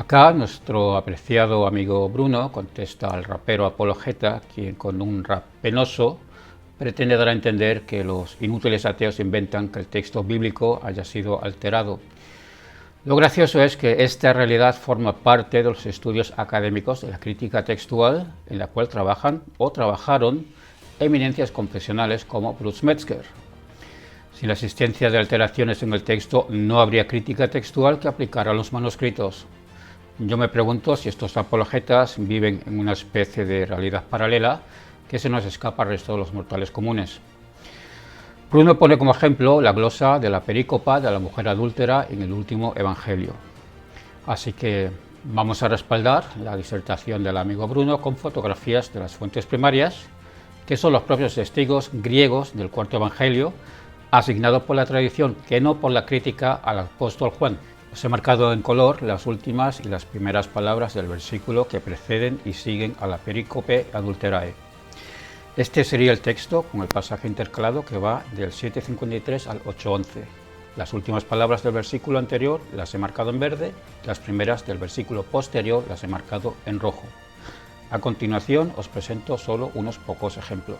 Acá nuestro apreciado amigo Bruno contesta al rapero apologeta, quien con un rap penoso pretende dar a entender que los inútiles ateos inventan que el texto bíblico haya sido alterado. Lo gracioso es que esta realidad forma parte de los estudios académicos de la crítica textual, en la cual trabajan o trabajaron eminencias confesionales como Bruce Metzger. Sin la existencia de alteraciones en el texto, no habría crítica textual que aplicar a los manuscritos. Yo me pregunto si estos apologetas viven en una especie de realidad paralela que se nos escapa al resto de los mortales comunes. Bruno pone como ejemplo la glosa de la perícopa de la mujer adúltera en el último evangelio. Así que vamos a respaldar la disertación del amigo Bruno con fotografías de las fuentes primarias, que son los propios testigos griegos del cuarto evangelio, asignados por la tradición, que no por la crítica al apóstol Juan. Os he marcado en color las últimas y las primeras palabras del versículo que preceden y siguen a la perícope adulterae. Este sería el texto con el pasaje intercalado que va del 7:53 al 8:11. Las últimas palabras del versículo anterior las he marcado en verde, las primeras del versículo posterior las he marcado en rojo. A continuación os presento solo unos pocos ejemplos.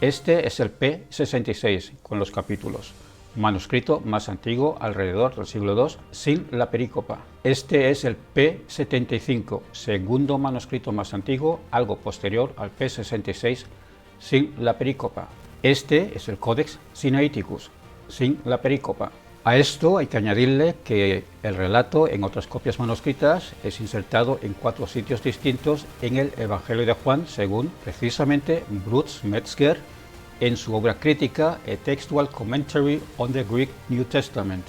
Este es el P66 con los capítulos. Manuscrito más antiguo alrededor del siglo II sin la perícopa. Este es el P75, segundo manuscrito más antiguo, algo posterior al P66 sin la perícopa. Este es el Codex Sinaiticus sin la perícopa. A esto hay que añadirle que el relato en otras copias manuscritas es insertado en 4 sitios distintos en el Evangelio de Juan, según precisamente Bruce Metzger en su obra crítica A Textual Commentary on the Greek New Testament,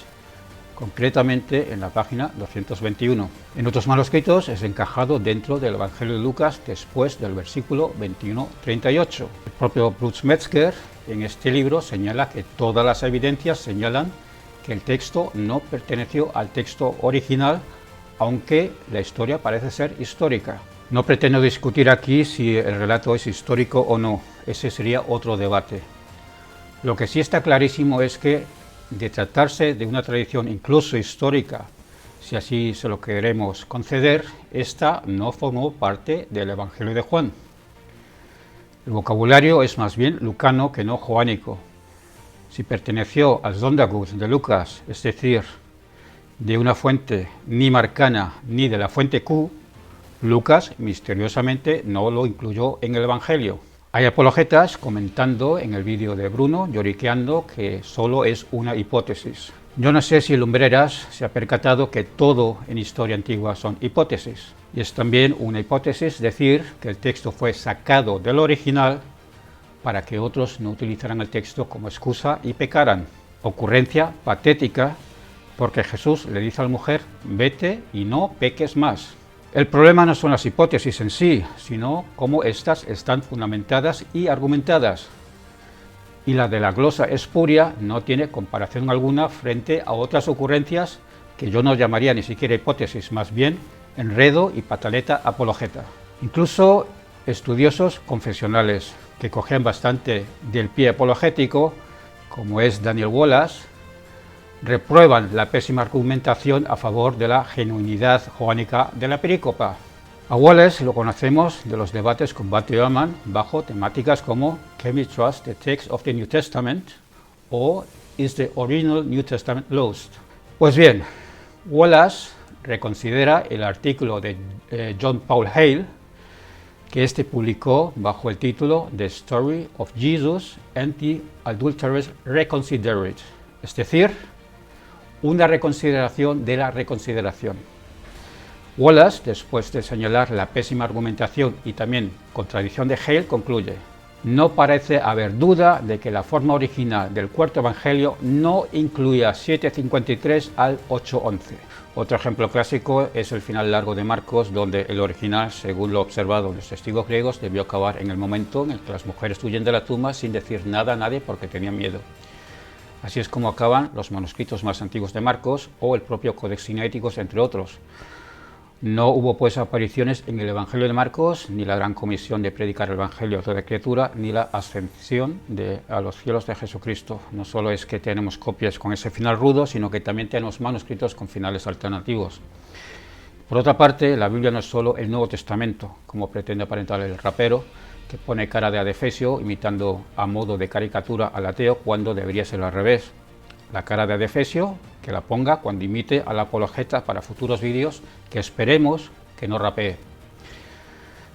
concretamente en la página 221. En otros manuscritos es encajado dentro del Evangelio de Lucas después del versículo 21:38. El propio Bruce Metzger en este libro señala que todas las evidencias señalan que el texto no perteneció al texto original, aunque la historia parece ser histórica. No pretendo discutir aquí si el relato es histórico o no, ese sería otro debate. Lo que sí está clarísimo es que, de tratarse de una tradición incluso histórica, si así se lo queremos conceder, esta no formó parte del Evangelio de Juan. El vocabulario es más bien lucano que no joánico. Si perteneció al Sondergut de Lucas, es decir, de una fuente ni marcana ni de la fuente Q, Lucas misteriosamente no lo incluyó en el Evangelio. Hay apologetas comentando en el vídeo de Bruno, lloriqueando, que solo es una hipótesis. Yo no sé si Lumbreras se ha percatado que todo en historia antigua son hipótesis. Y es también una hipótesis decir que el texto fue sacado del original para que otros no utilizaran el texto como excusa y pecaran. Ocurrencia patética, porque Jesús le dice a la mujer, vete y no peques más. El problema no son las hipótesis en sí, sino cómo éstas están fundamentadas y argumentadas. Y la de la glosa espuria no tiene comparación alguna frente a otras ocurrencias que yo no llamaría ni siquiera hipótesis, más bien enredo y pataleta apologeta. Incluso estudiosos confesionales que cogen bastante del pie apologético, como es Daniel Wallace, reprueban la pésima argumentación a favor de la genuinidad joánica de la perícopa. A Wallace lo conocemos de los debates con Bat Ehrman bajo temáticas como Can we trust the text of the New Testament? O Is the original New Testament lost? Pues bien, Wallace reconsidera el artículo de John Paul Hale, que este publicó bajo el título The Story of Jesus and the Adulterers Reconsidered, es decir, una reconsideración de la reconsideración. Wallace, después de señalar la pésima argumentación y también contradicción de Hale, concluye: no parece haber duda de que la forma original del cuarto evangelio no incluía 7:53 al 8:11. Otro ejemplo clásico es el final largo de Marcos, donde el original, según lo observado en los testigos griegos, debió acabar en el momento en el que las mujeres huyen de la tumba sin decir nada a nadie porque tenían miedo. Así es como acaban los manuscritos más antiguos de Marcos o el propio Codex Sinaiticus, entre otros. No hubo pues apariciones en el Evangelio de Marcos, ni la gran comisión de predicar el Evangelio a toda criatura, ni la ascensión a los cielos de Jesucristo. No solo es que tenemos copias con ese final rudo, sino que también tenemos manuscritos con finales alternativos. Por otra parte, la Biblia no es solo el Nuevo Testamento, como pretende aparentar el rapero, que pone cara de adefesio imitando a modo de caricatura al ateo cuando debería ser al revés. La cara de adefesio que la ponga cuando imite al apologeta para futuros vídeos que esperemos que no rapee.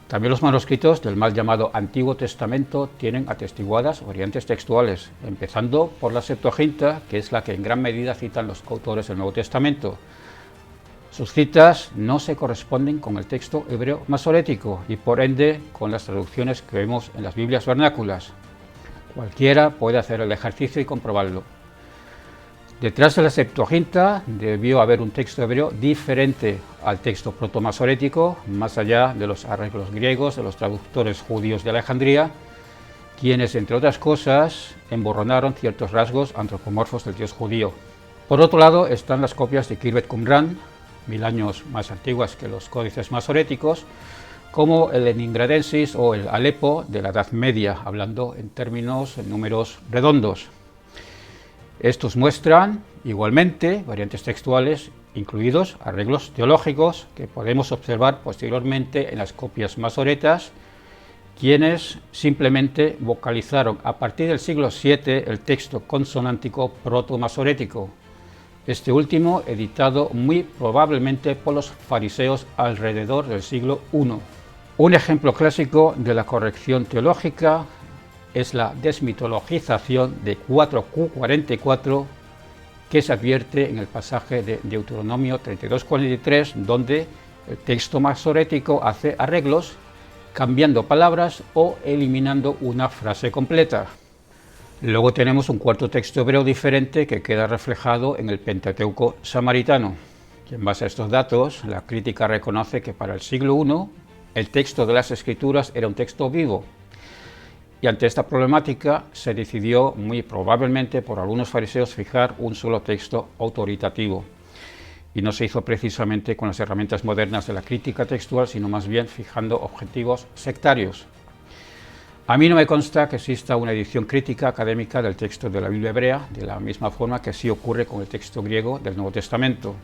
También los manuscritos del mal llamado Antiguo Testamento tienen atestiguadas variantes textuales, empezando por la Septuaginta, que es la que en gran medida citan los autores del Nuevo Testamento. Sus citas no se corresponden con el texto hebreo masorético y por ende con las traducciones que vemos en las Biblias vernáculas. Cualquiera puede hacer el ejercicio y comprobarlo. Detrás de la Septuaginta debió haber un texto hebreo diferente al texto protomasorético, más allá de los arreglos griegos de los traductores judíos de Alejandría, quienes, entre otras cosas, emborronaron ciertos rasgos antropomorfos del dios judío. Por otro lado están las copias de Khirbet Qumran, 1000 años más antiguas que los códices masoréticos, como el Leningradensis o el Alepo de la Edad Media, hablando en números redondos. Estos muestran, igualmente, variantes textuales, incluidos arreglos teológicos que podemos observar posteriormente en las copias masoretas, quienes simplemente vocalizaron a partir del siglo VII el texto consonántico proto-masorético, este último editado muy probablemente por los fariseos alrededor del siglo I. Un ejemplo clásico de la corrección teológica es la desmitologización de 4Q44 que se advierte en el pasaje de Deuteronomio 32:43, donde el texto masorético hace arreglos cambiando palabras o eliminando una frase completa. Luego tenemos un cuarto texto hebreo diferente que queda reflejado en el Pentateuco samaritano. Y en base a estos datos, la crítica reconoce que para el siglo I el texto de las Escrituras era un texto vivo. Y ante esta problemática se decidió muy probablemente por algunos fariseos fijar un solo texto autoritativo. Y no se hizo precisamente con las herramientas modernas de la crítica textual, sino más bien fijando objetivos sectarios. A mí no me consta que exista una edición crítica académica del texto de la Biblia hebrea, de la misma forma que sí ocurre con el texto griego del Nuevo Testamento.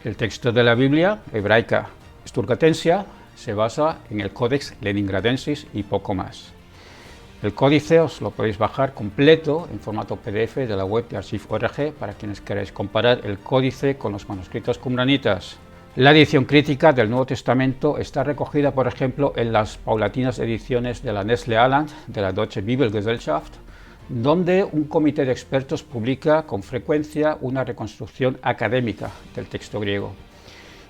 El texto de la Biblia hebraica Sturgatensia se basa en el Codex Leningradensis y poco más. El códice os lo podéis bajar completo en formato PDF de la web de Archive.org para quienes queráis comparar el códice con los manuscritos qumranitas. La edición crítica del Nuevo Testamento está recogida, por ejemplo, en las paulatinas ediciones de la Nestle Aland de la Deutsche Bibelgesellschaft, donde un comité de expertos publica con frecuencia una reconstrucción académica del texto griego.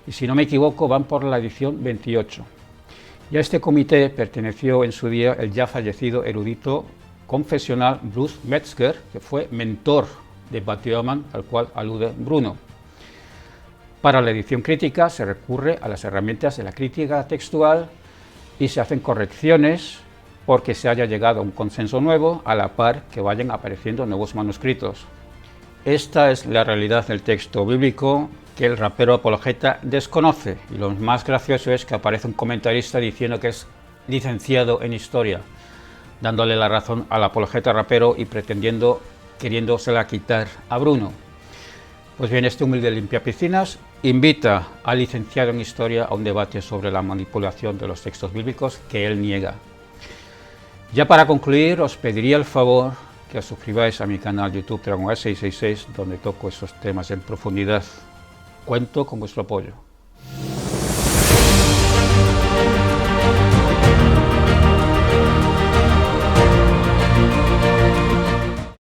Y si no me equivoco, van por la edición 28. Y a este comité perteneció en su día el ya fallecido erudito confesional Bruce Metzger, que fue mentor de Batioman, al cual alude Bruno. Para la edición crítica se recurre a las herramientas de la crítica textual y se hacen correcciones porque se haya llegado a un consenso nuevo a la par que vayan apareciendo nuevos manuscritos. Esta es la realidad del texto bíblico que el rapero apologeta desconoce, y lo más gracioso es que aparece un comentarista diciendo que es licenciado en historia, dándole la razón al apologeta rapero y queriéndosela quitar a Bruno. Pues bien, este humilde limpiapiscinas invita al licenciado en historia a un debate sobre la manipulación de los textos bíblicos que él niega. Ya para concluir, os pediría el favor que os suscribáis a mi canal YouTube Dragon 666, donde toco esos temas en profundidad. Cuento con vuestro apoyo.